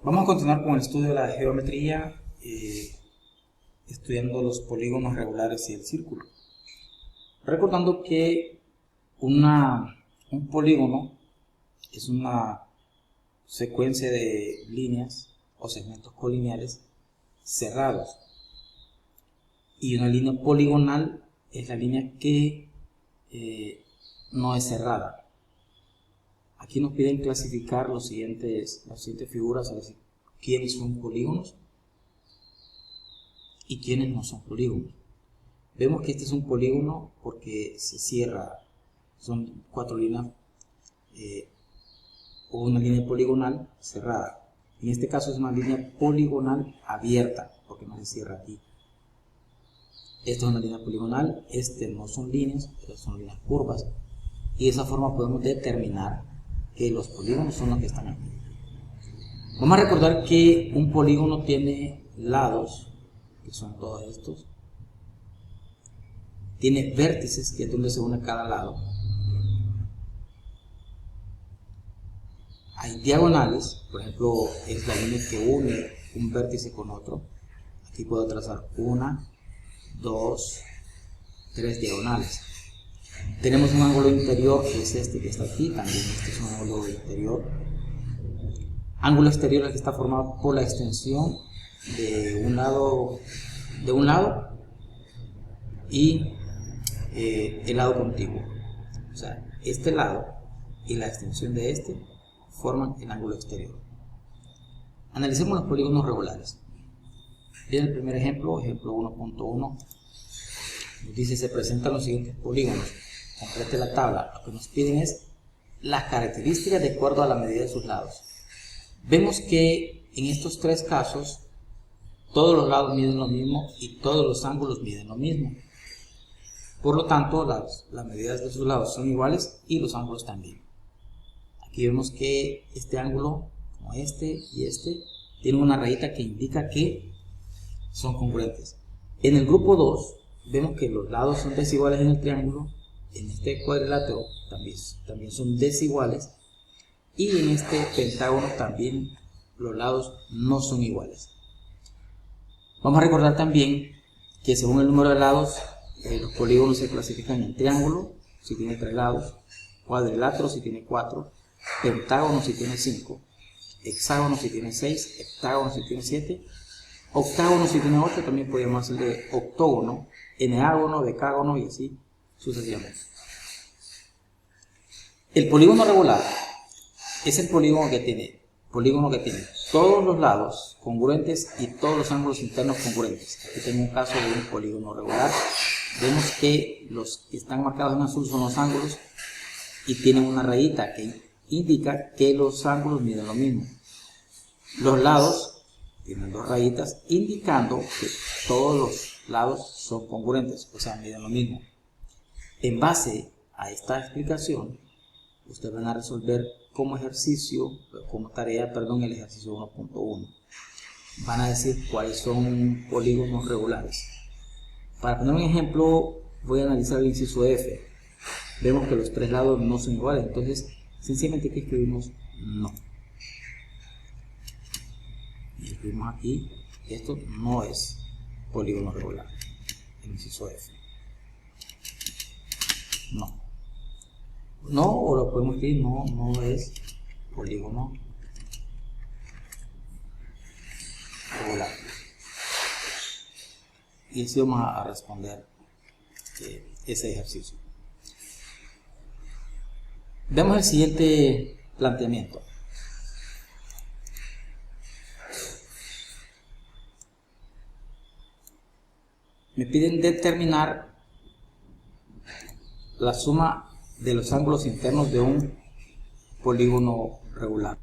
Vamos a continuar con el estudio de la geometría, estudiando los polígonos regulares y el círculo. Recordando que un polígono es una secuencia de líneas o segmentos colineales cerrados. Y una línea poligonal es la línea que no es cerrada. Aquí nos piden clasificar las siguientes figuras, a decir, quiénes son polígonos y quiénes no son polígonos. Vemos que este es un polígono porque se cierra, son cuatro líneas o una línea poligonal cerrada. En este caso es una línea poligonal abierta porque no se cierra aquí. Esta es una línea poligonal, no son líneas, estas son líneas curvas, y de esa forma podemos determinar que los polígonos son los que están aquí. Vamos a recordar que un polígono tiene lados, que son todos estos, tiene vértices, que es donde se une cada lado, hay diagonales, por ejemplo, es la línea que une un vértice con otro. Aquí puedo trazar 1, 2, 3 diagonales. Tenemos un ángulo interior, que es este que está aquí, también este es un ángulo interior. Ángulo exterior es el que está formado por la extensión de un lado y el lado contiguo. O sea, este lado y la extensión de este forman el ángulo exterior. Analicemos los polígonos regulares. Bien, el primer ejemplo 1.1, nos dice: se presentan los siguientes polígonos. Complete la tabla. Lo que nos piden es las características de acuerdo a la medida de sus lados. Vemos que en estos tres casos todos los lados miden lo mismo y todos los ángulos miden lo mismo. Por lo tanto, las medidas de sus lados son iguales y los ángulos también. Aquí vemos que este ángulo, como este y este, tiene una rayita que indica que son congruentes. En el grupo 2 vemos que los lados son desiguales en el triángulo, en este cuadrilátero también son desiguales, y en este pentágono también los lados no son iguales. Vamos a recordar también que según el número de lados, los polígonos se clasifican en triángulo si tiene 3 lados, cuadrilátero si tiene 4, pentágono si tiene 5, hexágono si tiene 6, heptágono si tiene 7, octágono si tiene 8, también podemos hacerle octógono, eneágono, decágono y así sucesivamente. El polígono regular es el polígono que tiene todos los lados congruentes y todos los ángulos internos congruentes. Aquí tengo un caso de un polígono regular. Vemos que los que están marcados en azul son los ángulos y tienen una rayita que indica que los ángulos miden lo mismo. Los lados tienen 2 rayitas indicando que todos los lados son congruentes, o sea, miden lo mismo. En base a esta explicación, ustedes van a resolver como tarea, el ejercicio 1.1. Van a decir cuáles son polígonos regulares. Para poner un ejemplo, voy a analizar el inciso F. Vemos que los 3 lados no son iguales, entonces sencillamente aquí escribimos no. Y escribimos aquí que esto no es polígono regular, el inciso F. No, o lo podemos escribir no es polígono regular. Y así vamos a responder ese ejercicio. Vemos el siguiente planteamiento. Me piden determinar la suma de los ángulos internos de un polígono regular.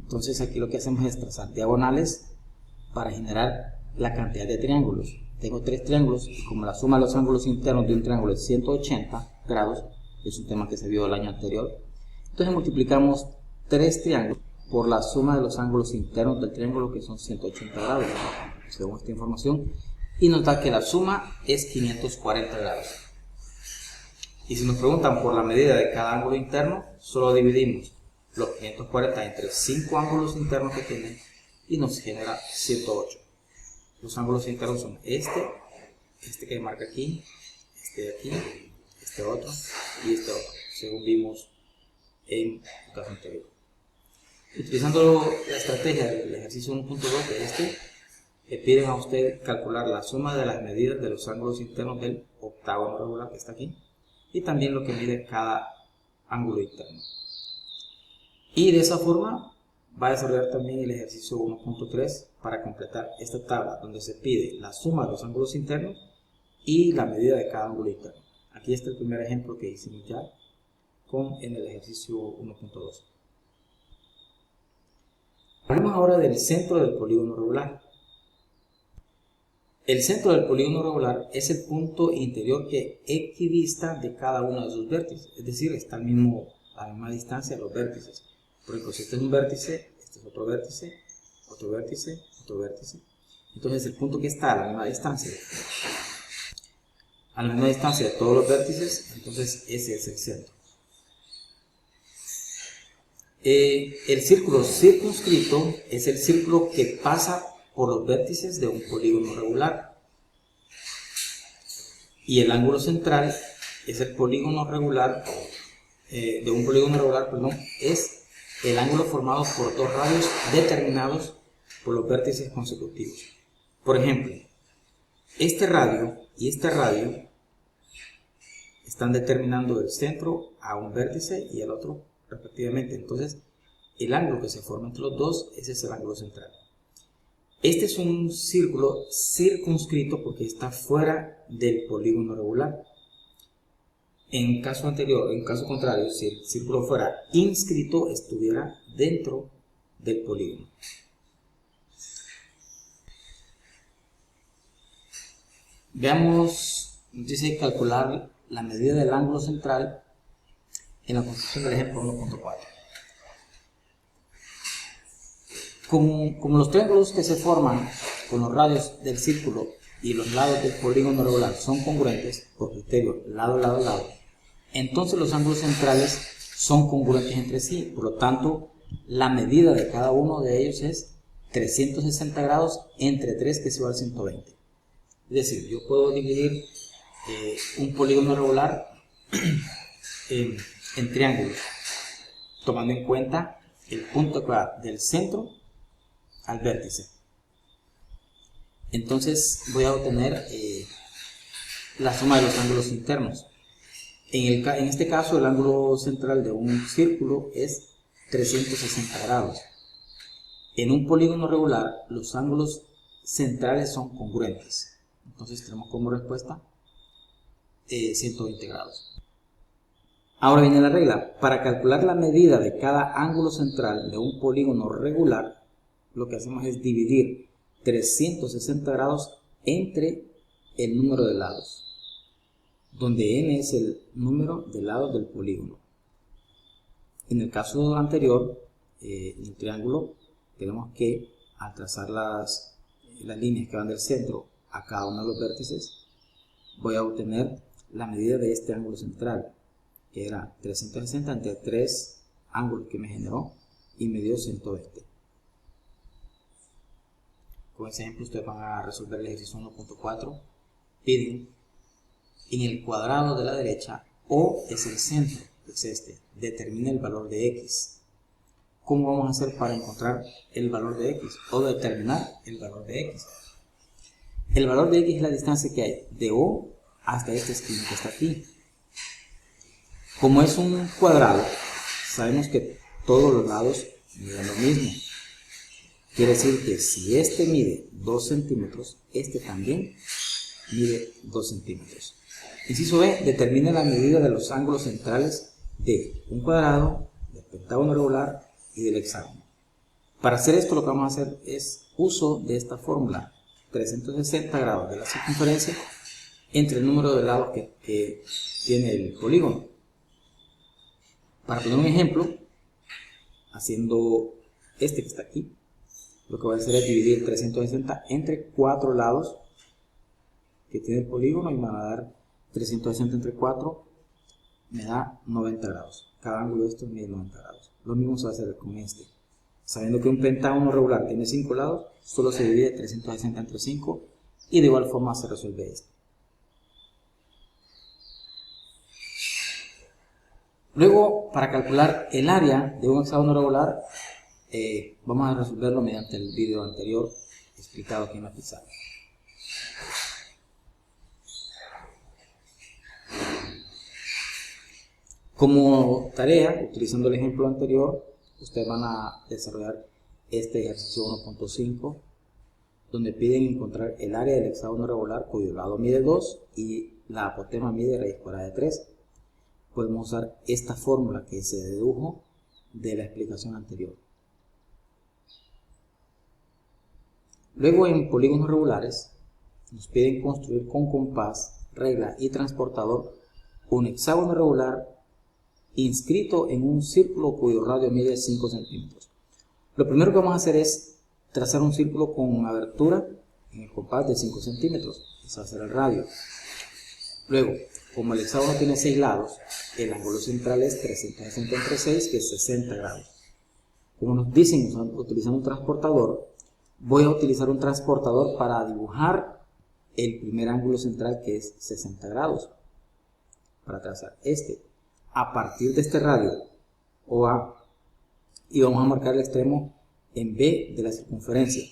Entonces aquí lo que hacemos es trazar diagonales para generar la cantidad de triángulos. Tengo 3 triángulos y como la suma de los ángulos internos de un triángulo es 180 grados, es un tema que se vio el año anterior, entonces multiplicamos 3 triángulos por la suma de los ángulos internos del triángulo, que son 180 grados, según esta información, y nos da que la suma es 540 grados. Y si nos preguntan por la medida de cada ángulo interno, solo dividimos los 540 entre 5 ángulos internos que tiene y nos genera 108. Los ángulos internos son este que marca aquí, este de aquí, este otro y este otro, según vimos en el caso anterior. Utilizando la estrategia del ejercicio 1.2 de le piden a usted calcular la suma de las medidas de los ángulos internos del octágono regular que está aquí y también lo que mide cada ángulo interno. Y de esa forma va a desarrollar también el ejercicio 1.3 para completar esta tabla donde se pide la suma de los ángulos internos y la medida de cada ángulo interno. Aquí está el primer ejemplo que hicimos ya en el ejercicio 1.2. Hablemos ahora del centro del polígono regular. El centro del polígono regular es el punto interior que equidista de cada uno de sus vértices, es decir, está a la misma distancia de los vértices. Por ejemplo, si este es un vértice, este es otro vértice, otro vértice, otro vértice. Entonces el punto que está a la misma distancia de todos los vértices, entonces ese es el centro. El círculo circunscrito es el círculo que pasa por los vértices de un polígono regular. Y el ángulo central es el polígono regular, de un polígono regular, es el ángulo formado por dos radios determinados por los vértices consecutivos. Por ejemplo, este radio y este radio están determinando el centro a un vértice y al otro respectivamente. Entonces, el ángulo que se forma entre los dos, ese es el ángulo central. Este es un círculo circunscrito porque está fuera del polígono regular. En caso contrario, si el círculo fuera inscrito, estuviera dentro del polígono. Veamos, dice calcular la medida del ángulo central en la construcción del ejemplo 1.4. Como los triángulos que se forman con los radios del círculo y los lados del polígono regular son congruentes por criterio lado, lado, lado, entonces los ángulos centrales son congruentes entre sí. Por lo tanto, la medida de cada uno de ellos es 360 grados entre 3, que es igual a 120. Es decir, yo puedo dividir un polígono regular en triángulos, tomando en cuenta el punto que va del centro al vértice. Entonces voy a obtener la suma de los ángulos internos. En este caso, el ángulo central de un círculo es 360 grados. En un polígono regular, los ángulos centrales son congruentes. Entonces tenemos como respuesta 120 grados. Ahora viene la regla. Para calcular la medida de cada ángulo central de un polígono regular, lo que hacemos es dividir 360 grados entre el número de lados, donde n es el número de lados del polígono. En el caso anterior, en el triángulo, tenemos que, al trazar las líneas que van del centro a cada uno de los vértices, voy a obtener la medida de este ángulo central, que era 360 entre 3 ángulos que me generó y me dio 120. Con ese ejemplo ustedes van a resolver el ejercicio 1.4. Piden en el cuadrado de la derecha, O es el centro, es este, determina el valor de X. ¿Cómo vamos a hacer para encontrar el valor de X o determinar el valor de X? El valor de X es la distancia que hay de O hasta esta esquina que está aquí. Como es un cuadrado, sabemos que todos los lados miden lo mismo. Quiere decir que si este mide 2 centímetros, este también mide 2 centímetros. Inciso B, determina la medida de los ángulos centrales de un cuadrado, del pentágono regular y del hexágono. Para hacer esto, lo que vamos a hacer es uso de esta fórmula: 360 grados de la circunferencia entre el número de lados que tiene el polígono. Para poner un ejemplo, haciendo este que está aquí, lo que voy a hacer es dividir 360 entre 4 lados que tiene el polígono y me va a dar 360 entre 4, me da 90 grados. Cada ángulo de estos mide 90 grados. Lo mismo se va a hacer con este. Sabiendo que un pentágono regular tiene 5 lados, solo se divide 360 entre 5 y de igual forma se resuelve este. Luego, para calcular el área de un hexágono regular, vamos a resolverlo mediante el vídeo anterior explicado aquí en la pizarra. Como tarea, utilizando el ejemplo anterior, ustedes van a desarrollar este ejercicio 1.5, donde piden encontrar el área del hexágono regular cuyo lado mide 2 y la apotema mide raíz cuadrada de 3. Podemos usar esta fórmula que se dedujo de la explicación anterior. Luego, en polígonos regulares, nos piden construir con compás, regla y transportador un hexágono regular inscrito en un círculo cuyo radio mide 5 centímetros. Lo primero que vamos a hacer es trazar un círculo con abertura en el compás de 5 centímetros. Ese va a ser el radio. Luego, como el hexágono tiene 6 lados, el ángulo central es 360 entre 6, que es 60 grados. Como nos dicen, utilizando un transportador, voy a utilizar un transportador para dibujar el primer ángulo central, que es 60 grados, para trazar este. A partir de este radio, OA, y vamos a marcar el extremo en B de la circunferencia.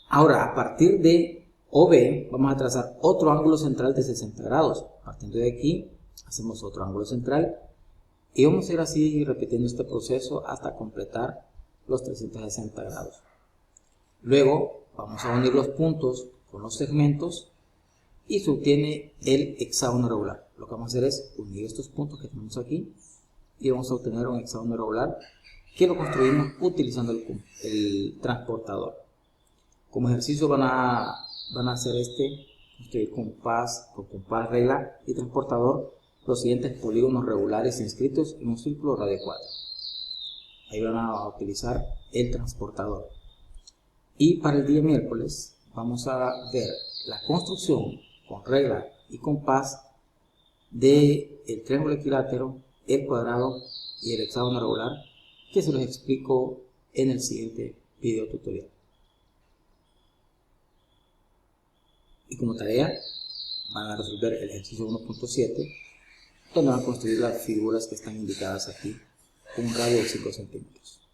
Ahora, a partir de OB, vamos a trazar otro ángulo central de 60 grados. Partiendo de aquí, hacemos otro ángulo central y vamos a ir así repitiendo este proceso hasta completar los 360 grados. Luego, vamos a unir los puntos con los segmentos y se obtiene el hexágono regular. Lo que vamos a hacer es unir estos puntos que tenemos aquí y vamos a obtener un hexágono regular que lo construimos utilizando el transportador. Como ejercicio van a hacer construir con compás, regla y transportador los siguientes polígonos regulares inscritos en un círculo radio 4. Ahí van a utilizar el transportador. Y para el día miércoles vamos a ver la construcción con regla y compás del triángulo equilátero, el cuadrado y el hexágono regular, que se los explico en el siguiente video tutorial. Y como tarea van a resolver el ejercicio 1.7, donde van a construir las figuras que están indicadas aquí con un radio de 5 centímetros.